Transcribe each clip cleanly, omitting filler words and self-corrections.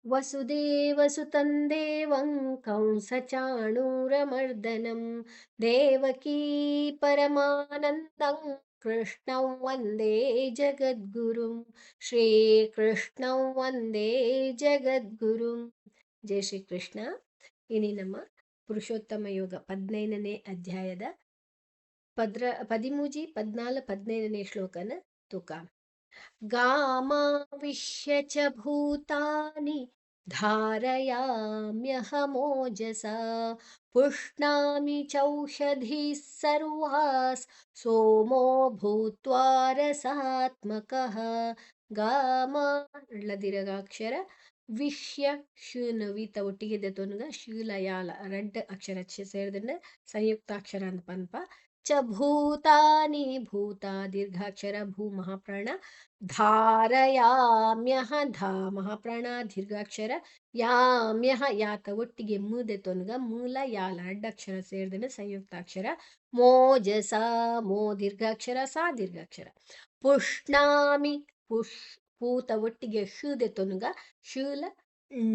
वसुदेवसुतं देवं कंसचाणूरमर्दनं देवकी परमानन्दं कृष्णं वन्दे जगद्गुरुं ಶ್ರೀಕೃಷ್ಣಂ ವಂದೇ ಜಗದ್ಗುರುಂ. ಜೈ ಶ್ರೀಕೃಷ್ಣ. ಇನಿ ನಮ್ಮ ಪುರುಷೋತ್ತಮ ಯೋಗ 15ನೇ ಅಧ್ಯಾಯದ 13, 14, 15ನೇ ಶ್ಲೋಕನ ತುಕ. गामाविश्य च भूतानि धारयाम्यहमोजसा पुष्णामि चौषधीः सर्वास् सोमो भूत्वा रसात्मकः. ಗಾಮ ಳದಿರಗಾಕ್ಷರ ವಿಷ್ಯ ಶೂನವಿತ ಒಟ್ಟಿಗೆ ತೊನಗ ಶೂಲಯಾಲ ರೆಡ್ ಅಕ್ಷರ ಸೇರಿದ್ರೆ ಸಂಯುಕ್ತಾಕ್ಷರ ಅಂತ ಪನ್ಪ. ಚ ಭೂತಾನಿ ಭೂತ ದೀರ್ಘಾಕ್ಷರ ಭೂ ಮಹಾಪ್ರಾಣ. ಧಾರಯಾಮ್ಯಹ ಧಾ ಮಹಾಪ್ರಾಣ ದೀರ್ಘಾಕ್ಷರ. ಯಾಮ್ಯಹ ಯಾತ ಒಟ್ಟಿಗೆ ಮೂದೆ ತೊನಗ ಮೂಲ ಯಾಲ ಅಡ್ಡಕ್ಷರ ಸೇರಿದ್ರೆ ಸಂಯುಕ್ತಾಕ್ಷರ. ಮೋಜಸ ಮೋ ದೀರ್ಘಾಕ್ಷರ ಸಾ ದೀರ್ಘಾಕ್ಷರ. ಪುಷ್ಣಾಮಿ ಪೂತ ಒಟ್ಟಿಗೆ ಶೂದೆ ತೊನುಗ ಶೂಲ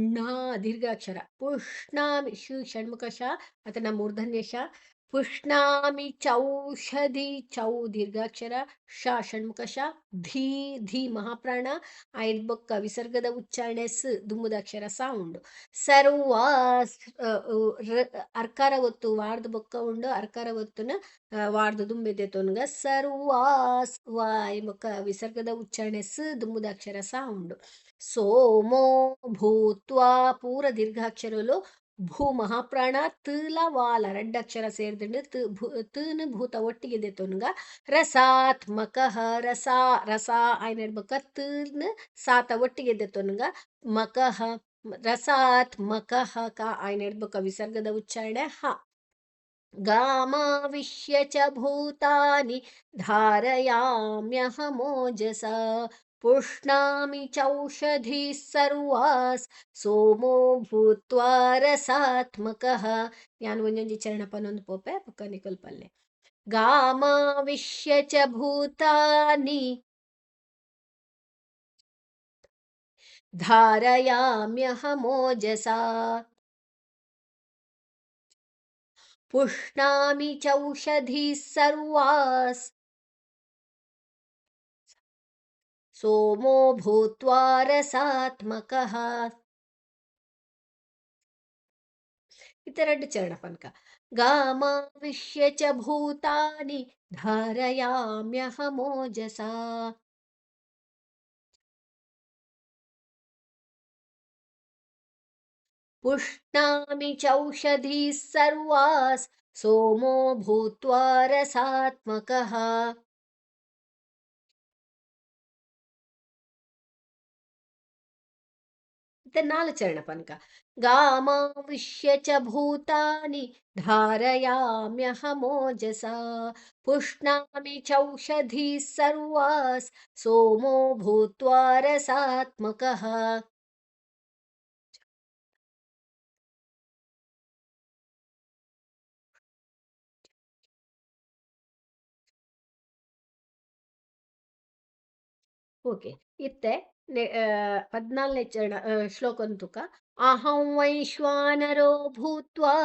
ಣ ದೀರ್ಘಾಕ್ಷರ. ಪುಷ್ಣಾಮಿ ಶೂ ಷಣ್ಮುಖ ಶ ಅಥವಾ ಮೂರ್ಧನ್ಯ ಶ. ಪುಷ್ಣಾಮಿ ಚೌಷಧಿ ಚೌ ದೀರ್ಘಾಕ್ಷರ ಶ ಷಣ್ಮುಖ ಶ. ಧೀ ಧೀ ಮಹಾಪ್ರಾಣ ಐದ್ ಬೊಕ್ಕ ವಿಸರ್ಗದ ಉಚ್ಚಾರಣೆ ಸ್ ದುಂಬುದಾಕ್ಷರ ಸೌಂಡ್. ಸರ್ವಾ ಅರ್ಕಾರ ಒತ್ತು ವಾರ್ದ ಬೊಕ್ಕ ಉಂಡು ಅರ್ಕಾರ ಒತ್ತುನ ವಾರ್ದ ದುಂಬೆದೆ ತೊನ್ಗ ಸರ್ವಾಸ್ ವಾಯ್ ಬೊಕ್ಕ ವಿಸರ್ಗದ ಉಚ್ಚಾರಣೆ ಸ್ ದುಂಬುದಾಕ್ಷರ ಸೌಂಡ್. ಸೋಮೋ ಭೂತ್ವಾ ಪೂರ ದೀರ್ಘಾಕ್ಷರಲು ಭೂ ಮಹಾಪ್ರಾಣ ತಲ ವಾಲ ರೆಡ್ಡಕ್ಷರ ಸೇರಿದಂಡು ತನು ಭೂತ ಒಟ್ಟಿಗೆ ತೊನ್ಗ ರಸಾತ್ಮಕ ರಸಾ ರಸಾ ಆಯ್ನೆಡ್ಬೇಕ ತನ್ ಸಾತ ಒಟ್ಟಿಗೆ ತೊನ್ಗ ಮಕಃ ರಸಾತ್ಮಕ ಕ ಆಯ್ನೆಡ್ಬೇಕ ವಿಸರ್ಗದ ಉಚ್ಚಾರಣೆ ಹ. ಗಾಮಾವಿಶ್ಯ ಚ ಭೂತಾನಿ ಧಾರಯಾಮ್ಯಹಮೋಜಸಾ ಪುಷ್ಣಾಮಿ ಚೌಷಧೀಃ ಸರ್ವಾಸ್ ಸೋಮೋ ಭೂತ್ವಾ ರಸಾತ್ಮಕಃ. ಯಾನ್ ಒಂಜೊಂಜಿ ಚರಣ ಪನೊಂದು ಪೋಪೆ ಪಕ್ಕ ನಿಕಲ್ಪಲ್ಲೆ. ಗಾಮಾವಿಶ್ಯ ಚ ಭೂತಾನಿ ಧಾರಯಾಮ್ಯಹಮೋಜಸಾ ಪುಷ್ಣಾಮಿ ಚೌಷಧೀಃ ಸರ್ವಾಸ್ ಸೋಮೋ ಭೂತ್ವಾ ರಸಾತ್ಮಕಃ. ಇತ್ತೆರಡು ಚರಣ ಪನ್ಕ. ಗಾಮಾವಿಶ್ಯ ಚ ಭೂತಾನಿ ಧಾರಯಾಮ್ಯಹಮೋಜಸಾ ಪುಷ್ಣಾಮಿ ಚೌಷಧೀಃ ಸರ್ವಾಸ್ ಸೋಮೋ ಭೂತ್ವಾ ರಸಾತ್ಮಕಃ. ನಾಲ್ಕು ಚರಣ ಪನ್ಕ. ಗಾಮಾವಿಶ್ಯ ಚ ಭೂತಾನಿ ಧಾರಯಾಮ್ಯಹಮೋಜಸಾ ಪುಷ್ಣಾಮಿ ಚೌಷಧೀಃ ಸರ್ವಾಸ್ ಸೋಮೋ ಭೂತ್ವಾ ರಸಾತ್ಮಕಃ. ಓಕೆ ಇತ್ತೆ 14ನೇ ಚರಣ ಶ್ಲೋಕ ತುಕ. ಅಹಂ ವೈಶ್ವಾನರೋ ಭೂತ್ವಾ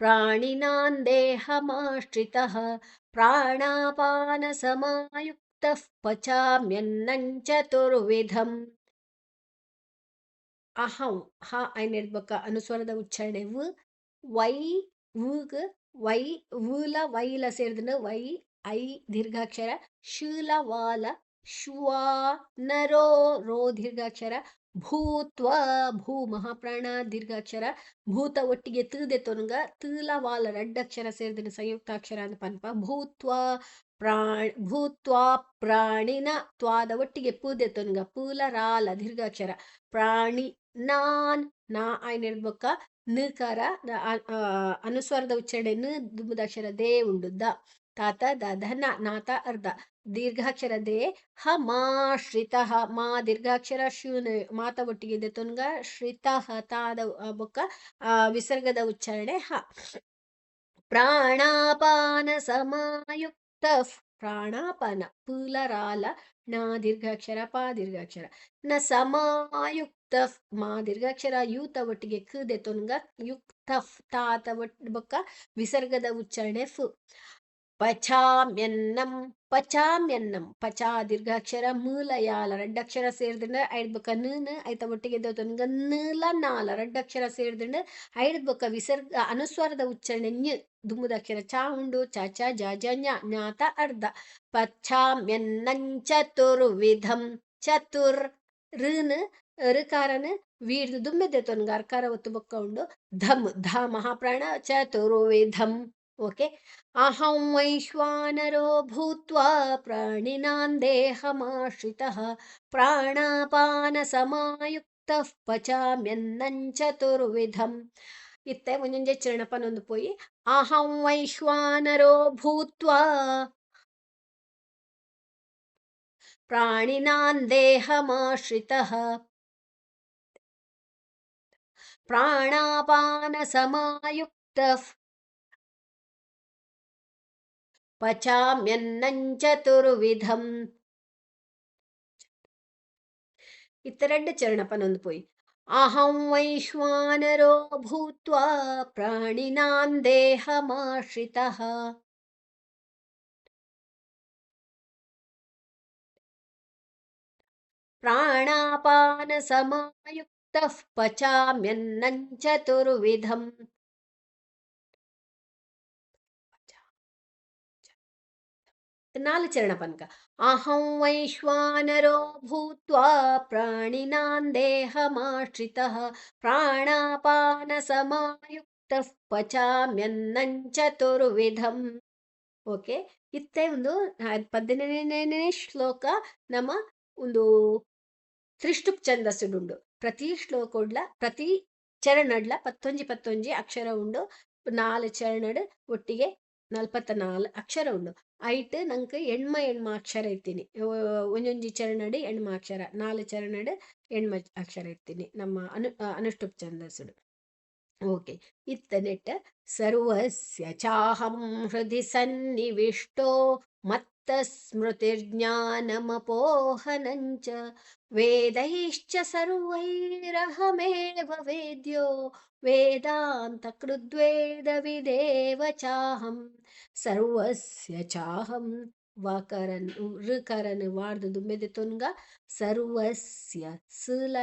ಪ್ರಾಣಿನಾಂ ದೇಹಮಾಶ್ರಿತಃ ಪ್ರಾಣಾಪಾನ ಸಮಾಯುಕ್ತಃ ಪಚಾಮ್ಯನ್ನಂ ಚತುರ್ವಿಧಂ. ಅಹಂ ಹ ಐನೆಡ್ಬೇಕ ಅನುಸ್ವರದ ಉಚ್ಚಾರಣೆ ವ್ ವೈ ವುಗ್ ವೈ ವೂಲ ವೈಲ ಸೇರಿದ್ರೆ ವೈ ಐ ದೀರ್ಘಾಕ್ಷರ ಶೂಲ ವಾಲ ಶ್ವಾ ನರೋ ರೋ ದೀರ್ಘಾಕ್ಷರ ಭೂತ್ವ ಭೂ ಮಹಾಪ್ರಾಣ ದೀರ್ಘಾಕ್ಷರ ಭೂತ ಒಟ್ಟಿಗೆ ತೂದೆ ತೊನ್ಗ ತೂಲ ವಾಲ ರೆಡ್ಡಕ್ಷರ ಸೇರಿದ್ರೆ ಸಂಯುಕ್ತಾಕ್ಷರ ಅಂತ ಪನ್ಪ. ಭೂತ್ವಾ ಪ್ರಾಣಿನ ತ್ವಾದ ಒಟ್ಟಿಗೆ ಪೂದೆ ತೊನ್ಗ ಪೂಲ ರಾಲ ದೀರ್ಘಾಕ್ಷರ ಪ್ರಾಣಿ ನಾನ್ ನಾ ಆಯ್ನೆಡ್ಬೇಕ ನಕಾರ ಅನುಸ್ವರದ ಉಚ್ಚಾರಣೆ ನ ದುಂಬುದಾಕ್ಷರ ದೇ ಉಂಡು ದ ತಾತ ದ ನಾತ ಅರ್ಧ ದೀರ್ಘಾಕ್ಷರ ದೇ ಹ ಶ್ರಿತ ಮಾ ದೀರ್ಘಾಕ್ಷರ ಶೂನ ಮಾತ ಒಟ್ಟಿಗೆ ತೊನ್ಗ ಶ್ರಿತ ತಾದ ಬೊಕ್ಕ ವಿಸರ್ಗದ ಉಚ್ಚಾರಣೆ ಹ. ಪ್ರಾಣಾಪಾನ ಸಮಾಯುಕ್ತ ಪ್ರಾಣಾಪಾನ ಪೂಲ ರಾಲ ನ ದೀರ್ಘಾಕ್ಷರ ಪ ದೀರ್ಘಾಕ್ಷರ ನ ಸಮಾಯುಕ್ತ ಮಾ ದೀರ್ಘಾಕ್ಷರ ಯೂತ ಒಟ್ಟಿಗೆ ಕದೆ ತೊನ್ಗ ಯುಕ್ತ ತಾತ ಬೊಕ್ಕ ವಿಸರ್ಗದ ಉಚ್ಚಾರಣೆ ಫು. ಪಚಾಮ್ಯನ್ನಂ ಪಚಾಮ್ಯನ್ನಂ ಪಚಾ ದೀರ್ಘಾಕ್ಷರ ಮೂಲ ಯಾಲ ರಡ್ಡಕ್ಷರ ಸೇರಿದ್ರೆ ಐಡ್ ಬೊಕ್ಕ ನ ಐತ ಒಟ್ಟಿಗೆ ತೊನ್ಗ ನೀಲ ನಾಲ ರಡ್ಡಕ್ಷರ ಸೇರಿದ್ರೆ ಐಡ್ ಬೊಕ್ಕ ವಿಸರ್ಗ ಅನುಸ್ವಾರದ ಉಚ್ಚಾರಣೆ ಞ ದುಮ್ಮುದಕ್ಷರ ಚಾ ಉಂಡು ಚ ಚ ಜ ಜ ಞ ಜ್ಞಾತ ಅರ್ಧ. ಪಚಾಮ್ಯನ್ನಂ ಚತುರ್ವಿಧಂ ಚತುರ್ ಋನ್ ಋಕಾರನ್ ವೀರ್ದು ದುಮ್ಮೆದೆ ತೊನ್ಗ ಅರ್ಕಾರ ಒತ್ತು ಬೊಕ್ಕ ಉಂಡು ಧಮ್ ಧ ಮಹಾಪ್ರಾಣ ಚತುರ್ವಿಧಂ. ಓಕೆ. ಅಹಂ ವೈಶ್ವಾನರೋ ಭೂತ್ವಾ ಪ್ರಾಣಿನಾಂ ದೇಹಮಾಶ್ರಿತಃ ಪ್ರಾಣಾಪಾನ ಸಮಾಯುಕ್ತಃ ಪಚಾಮ್ಯನ್ನಂ ಚತುರ್ವಿಧಂ. ಇತ್ತೆ ಒಂಜೊಂಜೆ ಚರಣಪನೊಂದು ಪೋಯಿ ಅಹಂ ವೈಶ್ವಾನರೋ ಭೂತ್ವಾ ಪ್ರಾಣಿನಾಂ ದೇಹಮಾಶ್ರಿತಃ ಪ್ರಾಣಾಪಾನ ಸಮಾಯುಕ್ತಃ ಪಚಾಮ್ಯನ್ನಂ ಚತುರ್ವಿಧಂ. ಇತ್ತೆರಡು ಚರಣಪನೊಂದು ಪೋಯಿ ಅಹಂ ವೈಶ್ವಾನರೋ ಭೂತ್ವಾ ಪ್ರಾಣಿನಾಂ ದೇಹಮಾಶ್ರಿತಃ ಪ್ರಾಣಾಪಾನ ಸಮಾಯುಕ್ತಃ ಪಚಾಮ್ಯನ್ನಂ ಚತುರ್ವಿಧಂ. ನಾಲ್ ಚರಣ ಪನ್ಕ ಅಹಂ ವೈಶ್ವಾನರೋ ಭೂತ್ವಾ ಪ್ರಾಣಿನಾಂ ದೇಹಮಾಶ್ರಿತಃ ಪ್ರಾಣಾಪಾನ ಸಮಾಯುಕ್ತಃ ಪಚಾಮ್ಯನ್ನಂ ಚತುರ್ವಿಧಂ. ಓಕೆ. ಇತ್ತೆ ಒಂದು 18ನೇ ಶ್ಲೋಕ ನಮ್ಮ ಒಂದು ತ್ರಿಷ್ಟುಪ್ ಛಂದಸ್ಸುಡುಂಡು. ಪ್ರತಿ ಶ್ಲೋಕೋಡ್ಲ ಪ್ರತಿ ಚರಣಡ್ಲ ಪತ್ತೊಂಜಿ ಅಕ್ಷರ ಉಂಡು. 4 ಚರಣಡ್ ಒಟ್ಟಿಗೆ 44 ಅಕ್ಷರ ಉಂಡು. ಐಟ್ ನಂಕ್ ಎಣ್ಮ ಅಕ್ಷರ ಇತ್ತೀನಿ. ಒಂಜೊಂಜಿ ಚರಣಡ್ ಎಣ್ಮ ಅಕ್ಷರ 4 ಚರಣಡ್ ಎಣ್ಮ ಅಕ್ಷರ ಇತ್ತೀನಿ ನಮ್ಮ ಅನುಷ್ಟುಪ್ ಛಂದಸ್ಸುಡು. ಓಕೆ. ಇತ್ತ ನೆಟ್ಟ ಸರ್ವಸ್ಯ ಚಾಹಂ ಹೃದಿ ಸನ್ನಿವಿಷ್ಟೋ ಮತ್ತ ಸ್ಮೃತಿರ್ಜ್ಞಾನಮಪೋಹನಂಚ ವೇದೈಶ್ಚ ಸರ್ವೈರಹಮೇವ ವೇದ್ಯೋ ವೇದಾಂತ ಕೃದ್ವೇದ ವಿದೇವ ಚಾಹಂ. ಸರ್ವಸ್ಯ ಚಾಹಂ ವಾಕರನ್ ಋಕರನ್ ವಾರ್ದು ದುಮ್ಮೆದೆ ತೊನ್ಗ ಸರ್ವಸ್ಯ ಸಲ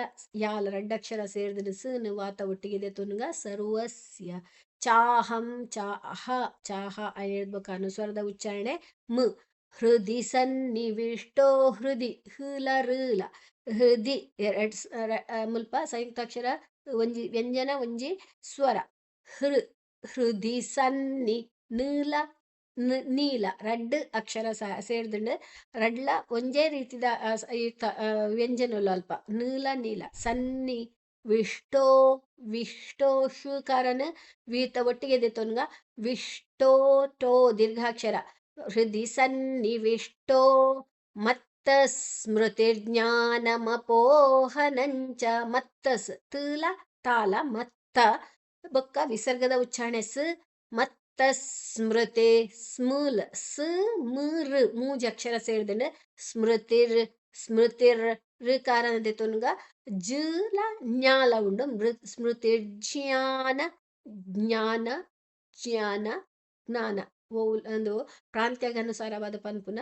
ಯಾಲ ರಡ್ಡಕ್ಷರ ಸೇರಿದ್ರೆ ಸನ್ ವಾತ ಒಟ್ಟಿಗೆ ತೊನ್ಗ ಸರ್ವಸ್ಯ ಚಾಹಂ ಚಾಹ ಚಾಹ ಹೇಳ್ಬೇಕು ಅನುಸ್ವರದ ಉಚ್ಚಾರಣೆ ಮ್. ಹೃದಿ ಸನ್ನಿವಿಷ್ಟೋ ಹೃದಿ ಹೃಲ ಋಲ ಹೃದಿ ಮುಲ್ಪ ಸಂಯುಕ್ತಾಕ್ಷರ ಒಂಜಿ ವ್ಯಂಜನ ಒಂಜಿ ಸ್ವರ ಹೃದಿ ಸನ್ನಿ ನೀಲ ನೀಲ ರಡ್ಡ್ ಅಕ್ಷರ ಸೇರಿದ್ರೆ ರಡ್ಲ ಒಂಜೇ ರೀತಿದ ವ್ಯಂಜನಲು ಅಲ್ಪ ನೀಲ ನೀಲ ಸನ್ನಿ ವಿಷ್ಟೋ ವಿಷ್ಟೋ ಶುಕಾರನ ವೀತ ಒಟ್ಟಿಗೆ ತೊನ್ಗ ವಿಷ್ಟೋ ಟೋ ದೀರ್ಘಾಕ್ಷರ ಹೃದಿ ಸನ್ನಿವಿಷ್ಟೋ ಮತ್ತ ಸ್ಮೃತಿರ್ಜ್ಞಾನಮಪೋಹನಂಚ ಮತ್ತಸ್ ತೂಲ ತಾಲ ಮತ್ತ ಬೊಕ್ಕ ವಿಸರ್ಗದ ಉಚ್ಚಾರಣೆ ಸ್ ಮತ್ತ ಸ್ಮೃತಿ ಸ್ಮೂಲ್ ಸ್ ಮುರ್ ಮೂಜ್ ಅಕ್ಷರ ಸೇರಿದ್ರೆ ಸ್ಮೃತಿರ್ ಋಕಾರನದೆ ತೊನ್ಗ ಜುಲ ಜ್ಞಾಲ ಉಂಡು ಸ್ಮೃತಿರ್ ಜ್ಞಾನ ಜ್ಞಾನ ಜ್ಞಾನ ಜ್ಞಾನ ಒಂದು ಪ್ರಾಂತ್ಯಗನುಸಾರವಾದ ಪನ್ಪುನ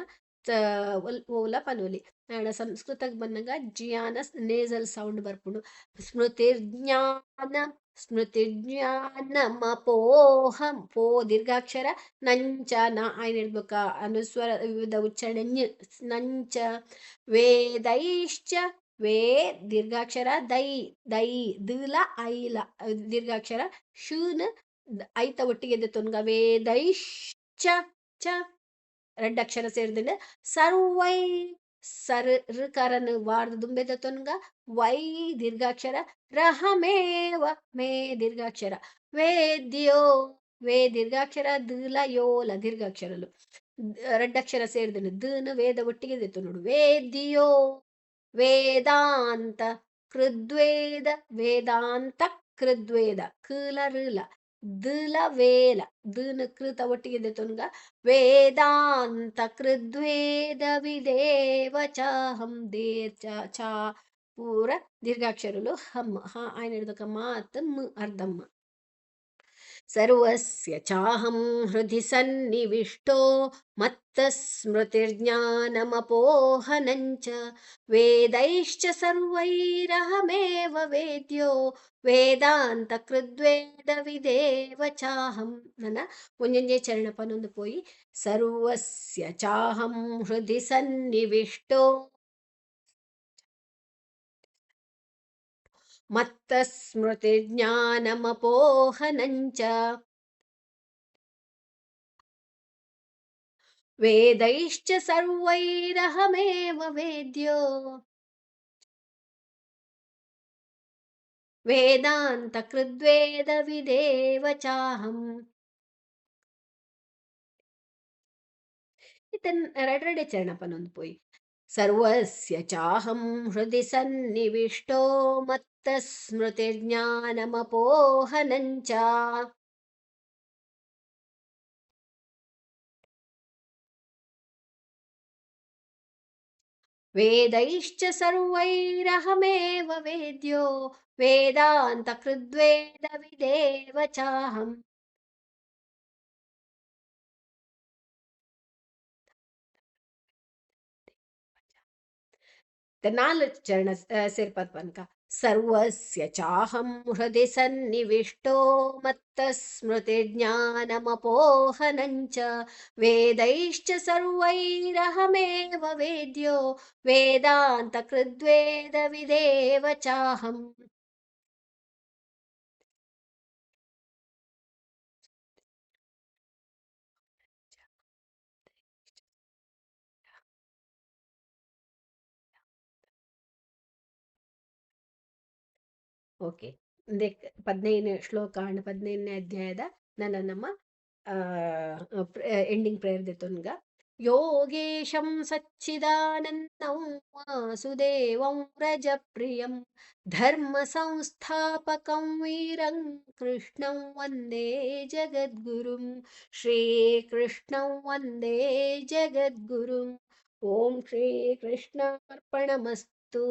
ಓಲ ಪನೋಲಿ ಸಂಸ್ಕೃತಕ್ಕೆ ಬಂದಾಗ ಜ್ಞಾನ ನೇಸಲ್ ಸೌಂಡ್ ಬರ್ಪುಂಡು. ಸ್ಮೃತಿರ್ಜ್ಞಾನಮಪೋಹಂ ಪೋ ದೀರ್ಘಾಕ್ಷರ ನಂಚ ನ ಆಯ್ನ ಹೇಳ್ಬೇಕ ಅನುಸ್ವರ ಉಚ್ಚಾರಣೆ ನಂಚ ವೇದೈಶ್ಚ ವೇ ದೀರ್ಘಾಕ್ಷರ ದೈ ದೈ ದೀಲ ಐಲ ದೀರ್ಘಾಕ್ಷರ ಶೂನ್ ಐತ ಒಟ್ಟಿಗೆ ತೊನ್ಗ ವೇದೈಶ್ಚ ಚ ರಡ್ಡಕ್ಷರ ಸೇರಿದ್ರೆ ಸರ್ವೈ ಸರ್ ಋಕಾರನ್ ವಾರ್ದು ದುಂಬೆದ ತೊನ್ಗ ವೈ ದೀರ್ಘಾಕ್ಷರ ರಹಮೇವ ಮೇ ದೀರ್ಘಾಕ್ಷರ ವೇದ್ಯೋ ವೇ ದೀರ್ಘಾಕ್ಷರ ದೀಲ ಯೋಲ ದೀರ್ಘಾಕ್ಷರಲು ರಡ್ಡಕ್ಷರ ಸೇರಿದ್ರೆ ದನ ವೇದ ಒಟ್ಟಿಗೆ ದೆತ್ತು ನೋಡು ವೇದ್ಯೋ ವೇದಾಂತ ಕೃದ್ವೇದ ವೇದಾಂತ ಕೃದ್ವೇದ ಕೀಲ ಋಲ ದ್ಲ ವೇಲ ದನ ಕೃತ ಒಟ್ಟಿಗೆ ತುನ್ಗ ವೇದಾಂತ ಕೃದ್ವೇದ ವಿದೇವ ಚಾಹಂ ದೇರ್ ಚಾ ಪೂರ ದೀರ್ಘಾಕ್ಷರలు ಹಮ್ಮ ఆయన ఒక మాత్రం అర్థమ్మ सर्वस्य चाहं हृदि सन्निविष्टो मत्तस्मृतिर्ज्ञानमपोहनं च वेदैश्च सर्वैरहमेव वेद्यो ವೇದಾಂತಕೃದ್ವೇದವಿದೇವ ಚಾಹಂ ನನ್ನ ಒಂದೊಂದೇ ಚರಣ ಪನ್ನೊಂದು ಪೋಯಿ ಸರ್ವಸ್ಯ ಚಾಹಂ ಹೃದಯ ಸನ್ನಿವಿಷ್ಟೋ ಮತ್ತ ಸ್ಮೃತಿ ಜ್ಞಾನಮಪೋಹನಂಚ वेदैश्च सर्वैरहमेव वेद्यो वेदान्तकृद्वेदविदेव चाहम् इतन रडरडे चरणपनೊಂದು पोई सर्वस्य चाहं हृदि सन्निविष्टो मत्तस्मृतिर्ज्ञानमपोहनं च वेदैश्च सर्वैरहमेव वेद्यो वेदान्तकृद्वेदविदेव चाहम् नाल चरण सेर्पत्वन्का सर्वस्य चाहं हृदि सन्निविष्टो मत्तस्मृतिर्ज्ञानमपोहनं च वेदैश्च सर्वैरहमेव वेद्यो वेदान्तकृद्वेदविदेव चाहम् ಓಕೆ ಮುಂದೆ 15ನೇ ಶ್ಲೋಕ 15ನೇ ಅಧ್ಯಾಯದ ನನ್ನ ನಮ್ಮ ಎಂಡಿಂಗ್ ಪ್ರೇಯರ್ ದೆತೊನ್ಗ ಯೋಗೇಶಂ ಸಚ್ಚಿದಾನಂದಂ ವಾಸುದೇವಂ ವ್ರಜಪ್ರಿಯಂ ಧರ್ಮ ಸಂಸ್ಥಾಪಕಂ ವೀರಂ ಕೃಷ್ಣಂ ವಂದೇ ಜಗದ್ಗುರುಂ ಶ್ರೀಕೃಷ್ಣಂ ವಂದೇ ಜಗದ್ಗುರುಂ ಓಂ ಶ್ರೀಕೃಷ್ಣಾರ್ಪಣಮಸ್ತು